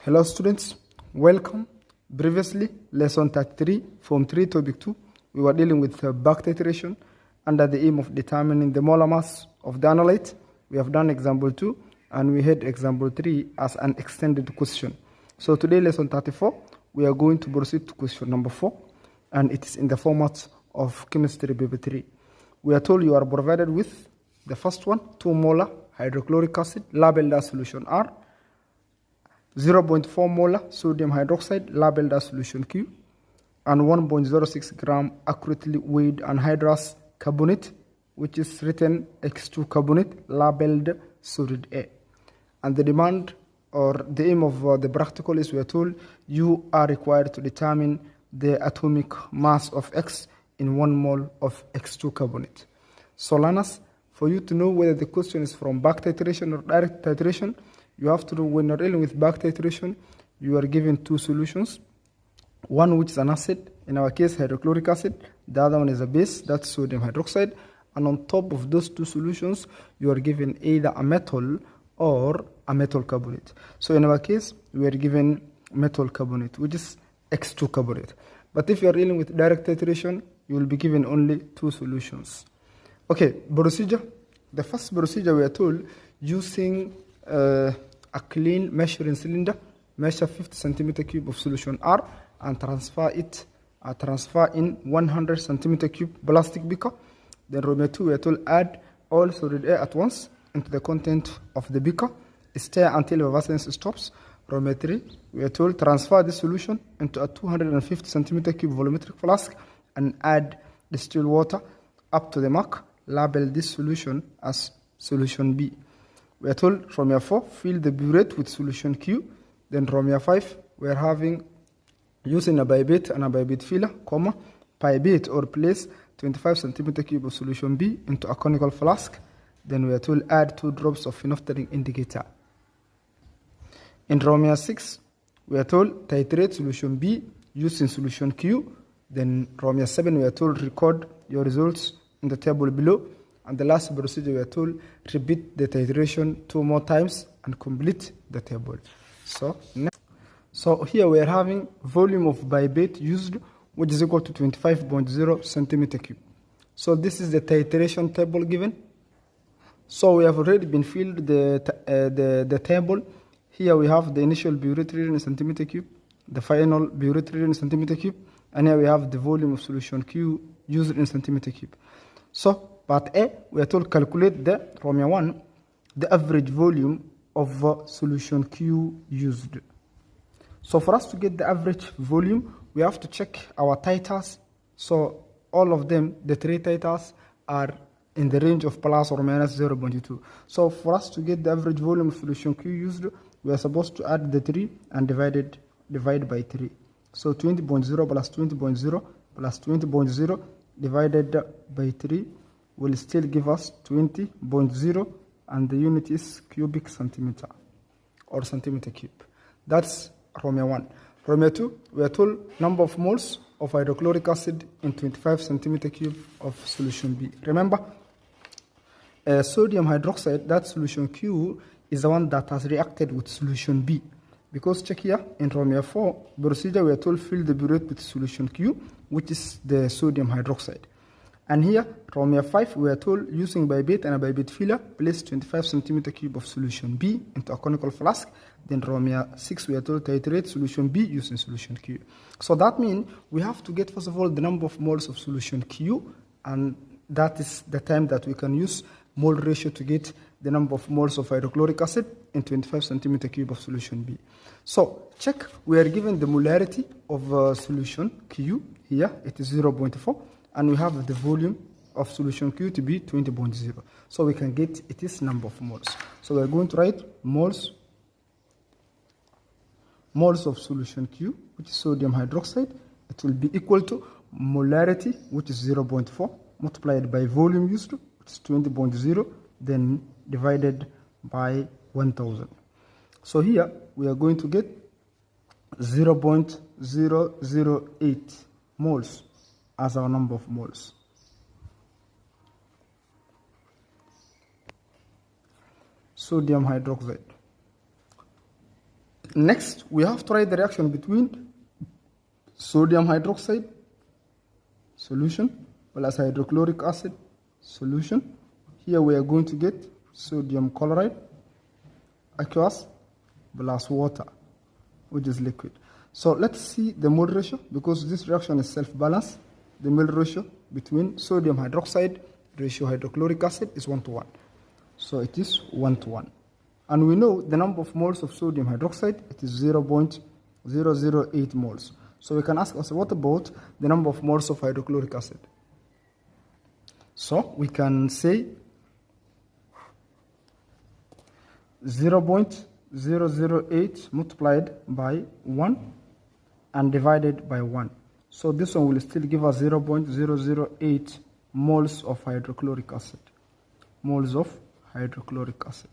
Hello students, welcome. Previously, lesson 33, form 3, topic 2, we were dealing with back titration under the aim of determining the molar mass of the analyte. We have done example 2 and we had example 3 as an extended question. So today, lesson 34, we are going to proceed to question number 4, and it is in the format of chemistry paper 3. We are told you are provided with the first one, 2 molar hydrochloric acid labeled as solution R, 0.4 molar sodium hydroxide labeled as solution Q, and 1.06 gram accurately weighed anhydrous carbonate, which is written X2 carbonate labeled solid A. And the demand or the aim of the practical is we are told you are required to determine the atomic mass of X in 1 mole of X2 carbonate. So learners, for you to know whether the question is from back titration or direct titration, you have to know when you're dealing with back titration, you are given 2 solutions. One which is an acid, in our case hydrochloric acid. The other one is a base, that's sodium hydroxide. And on top of those 2 solutions, you are given either a metal or a metal carbonate. So in our case, we are given metal carbonate, which is X2 carbonate. But if you are dealing with direct titration, you will be given only 2 solutions. Okay, procedure. The first procedure we are told using a clean measuring cylinder, measure 50 centimeter cube of solution R and transfer in 100 centimeter cube plastic beaker. Then Romeo 2, we are told add all solid air at once into the content of the beaker. Stir until effervescence stops. Romeo 3, we are told transfer this solution into a 250 centimeter cube volumetric flask and add distilled water up to the mark. Label this solution as solution B. We are told Romeo 4, fill the burette with solution Q. Then Romeo 5, we are having using a bibate and a bibate filler, comma, pipette or place 25 centimeter cube of solution B into a conical flask. Then we are told add 2 drops of phenolphthalein indicator. In Romeo 6, we are told titrate solution B using solution Q. Then Romeo 7, we are told record your results in the table below. And the last procedure, we are told repeat the titration 2 more times and complete the table. So here we are having volume of bibate used, which is equal to 25.0 centimeter cube. So this is the titration table given. So we have already been filled the table. Here we have the initial burette reading in centimeter cube, the final burette reading in centimeter cube, and here we have the volume of solution Q used in centimeter cube. So part A, we are told calculate the Romeo 1, the average volume of solution Q used. So for us to get the average volume, we have to check our titers. So all of them, the 3 titers, are in the range of plus or minus 0.2. So for us to get the average volume of solution Q used, we are supposed to add the 3 and divide by 3. So 20.0 plus 20.0 plus 20.0 divided by 3 will still give us 20.0, and the unit is cubic centimeter or centimeter cube. That's Romeo 1. Romeo 2, we are told number of moles of hydrochloric acid in 25 centimeter cube of solution B. Remember, sodium hydroxide, that solution Q, is the one that has reacted with solution B. Because check here, in Romeo 4 procedure, we are told fill the burette with solution Q, which is the sodium hydroxide. And here, Romeo 5, we are told using bibate and a bibate filler, place 25 centimeter cube of solution B into a conical flask. Then Romeo 6, we are told titrate solution B using solution Q. So that means we have to get, first of all, the number of moles of solution Q, and that is the time that we can use mole ratio to get the number of moles of hydrochloric acid in 25 centimeter cube of solution B. So check, we are given the molarity of solution Q. Here it is 0.4, and we have the volume of solution Q to be 20.0. So we can get its number of moles. So we are going to write moles of solution Q, which is sodium hydroxide. It will be equal to molarity, which is 0.4, multiplied by volume used, which is 20.0, then divided by 1000. So here we are going to get 0.008 moles as our number of moles. Sodium hydroxide. Next, we have to write the reaction between sodium hydroxide solution plus hydrochloric acid solution. Here we are going to get sodium chloride aqueous plus water, which is liquid. So let's see the mole ratio, because this reaction is self-balanced. The mole ratio between sodium hydroxide ratio hydrochloric acid is 1:1. So it is 1:1. And we know the number of moles of sodium hydroxide, it is 0.008 moles. So we can ask us, what about the number of moles of hydrochloric acid? So we can say 0.008 multiplied by 1 and divided by 1. So this one will still give us 0.008 moles of hydrochloric acid. Moles of hydrochloric acid.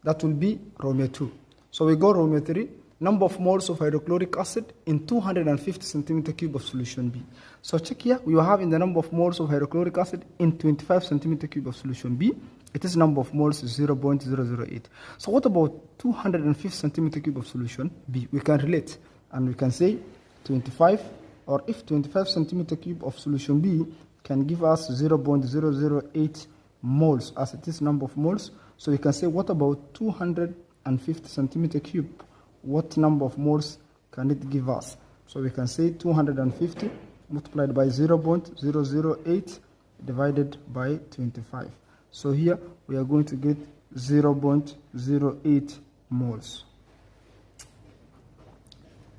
That will be Romeo 2. So we go Romeo 3. Number of moles of hydrochloric acid in 250 centimeter cube of solution B. So check here, we are having the number of moles of hydrochloric acid in 25 centimeter cube of solution B. It is number of moles is 0.008. So what about 250 centimeter cube of solution B? We can relate and we can say 25, or if 25 centimeter cube of solution B can give us 0.008 moles as it is number of moles. So we can say, what about 250 centimeter cube? What number of moles can it give us? So we can say 250 multiplied by 0.008 divided by 25. So here we are going to get 0.08 moles.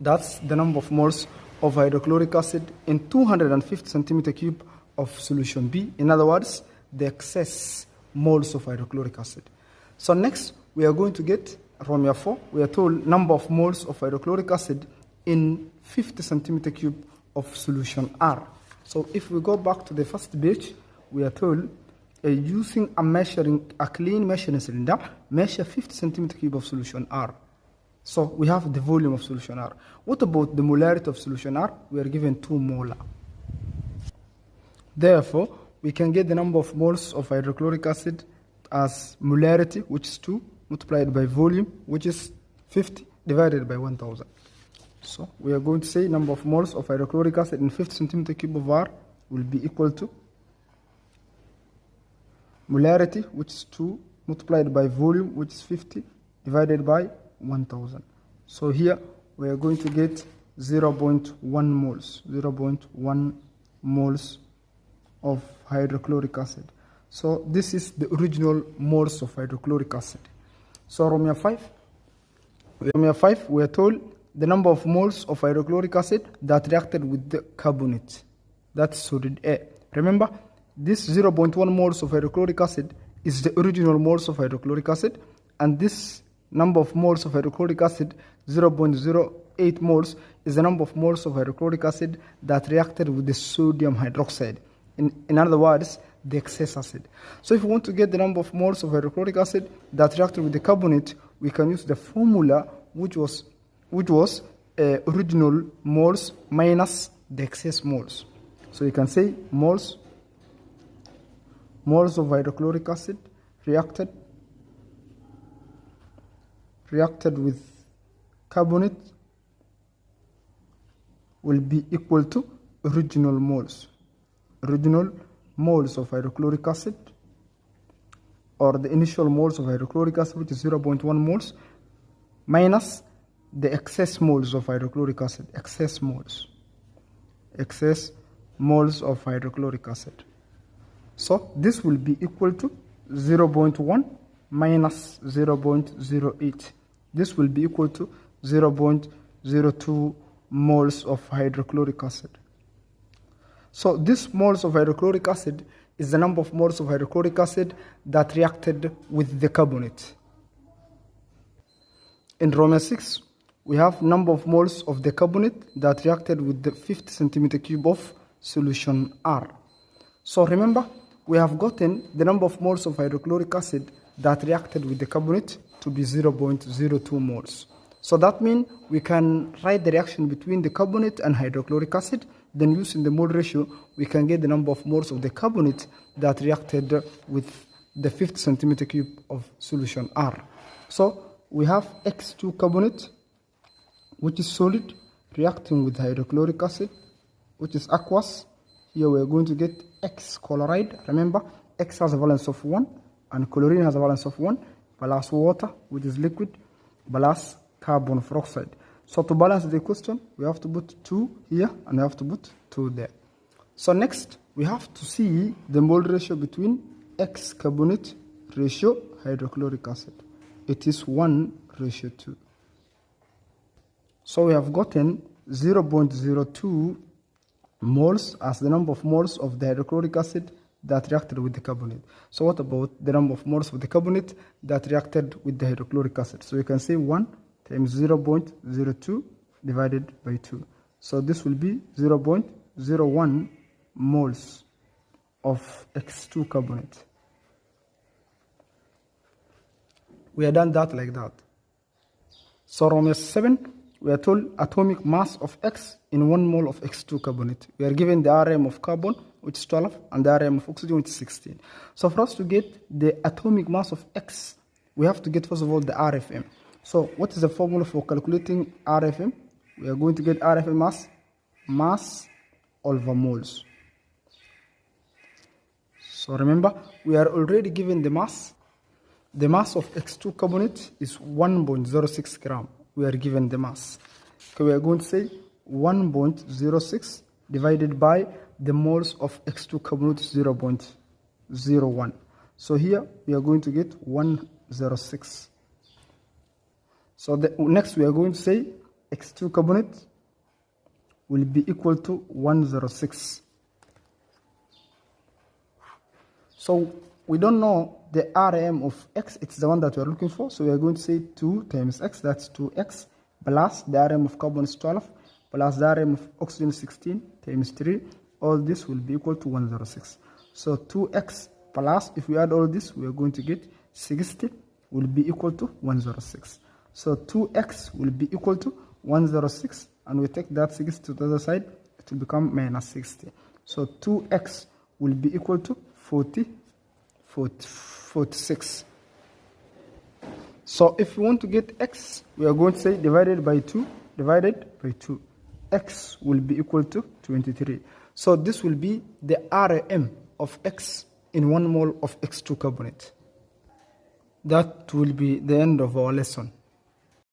That's the number of moles of hydrochloric acid in 250 centimeter cube of solution B. In other words, the excess moles of hydrochloric acid. So next, we are going to get Romeo 4. We are told number of moles of hydrochloric acid in 50 centimeter cube of solution R. So if we go back to the first page, we are told using a clean measuring cylinder, measure 50 centimeter cube of solution R. So we have the volume of solution R. What about the molarity of solution R? We are given 2 molar. Therefore, we can get the number of moles of hydrochloric acid as molarity, which is 2, multiplied by volume, which is 50, divided by 1000. So we are going to say number of moles of hydrochloric acid in 50 centimeter cube of R will be equal to molarity, which is 2, multiplied by volume, which is 50, divided by 1000. So here we are going to get 0.1 moles, 0.1 moles of hydrochloric acid. So this is the original moles of hydrochloric acid. So Romeo 5, we are told the number of moles of hydrochloric acid that reacted with the carbonate. That's solid A. Remember, this 0.1 moles of hydrochloric acid is the original moles of hydrochloric acid, and this number of moles of hydrochloric acid, 0.08 moles, is the number of moles of hydrochloric acid that reacted with the sodium hydroxide. In other words, the excess acid. So if we want to get the number of moles of hydrochloric acid that reacted with the carbonate, we can use the formula which was original moles minus the excess moles. So you can say moles of hydrochloric acid reacted with carbonate will be equal to original moles of hydrochloric acid, or the initial moles of hydrochloric acid, which is 0.1 moles, minus the excess moles of hydrochloric acid, excess moles of hydrochloric acid. So this will be equal to 0.1 minus 0.08. This will be equal to 0.02 moles of hydrochloric acid. So this moles of hydrochloric acid is the number of moles of hydrochloric acid that reacted with the carbonate. In Romeo 6, we have number of moles of the carbonate that reacted with the 50 centimeter cube of solution R. So remember, we have gotten the number of moles of hydrochloric acid that reacted with the carbonate to be 0.02 moles. So that means we can write the reaction between the carbonate and hydrochloric acid. Then using the mole ratio, we can get the number of moles of the carbonate that reacted with the 50 centimeter cube of solution R. So we have X2 carbonate which is solid, reacting with hydrochloric acid, which is aqueous. Here we are going to get X chloride. Remember, X has a valence of 1 and chlorine has a valence of 1, plus water, which is liquid, plus carbon dioxide. So to balance the question, we have to put 2 here and we have to put 2 there. So next, we have to see the mole ratio between X carbonate ratio hydrochloric acid. It is 1:2. So we have gotten 0.02 moles as the number of moles of the hydrochloric acid that reacted with the carbonate. So what about the number of moles of the carbonate that reacted with the hydrochloric acid? So you can say 1 times 0.02 divided by 2. So this will be 0.01 moles of X2 carbonate. We have done that like that. So Romeo 7, we are told atomic mass of X in 1 mole of X2 carbonate. We are given the Rm of carbon, which is 12, and the Rm of oxygen, which is 16. So for us to get the atomic mass of X, we have to get, first of all, the RFM. So what is the formula for calculating RFM? We are going to get RFM as mass over moles. So remember, we are already given the mass. The mass of X2 carbonate is 1.06 gram. We are given the mass. Okay, we are going to say 1.06 divided by the moles of X2 carbonate 0.01. So here we are going to get 106. So next we are going to say X2 carbonate will be equal to 106. So we don't know the Rm of X, it's the one that we are looking for. So we are going to say 2 times X, that's 2X, plus the Rm of carbon is 12, plus the Rm of oxygen is 16, times 3. All this will be equal to 106. So 2X plus, if we add all this, we are going to get 60 will be equal to 106. So 2X will be equal to 106, and we take that 60 to the other side, it will become minus 60. So 2X will be equal to 46. So if we want to get X, we are going to say divided by 2, X will be equal to 23. So this will be the Rm of X in 1 mole of X2 carbonate. That will be the end of our lesson.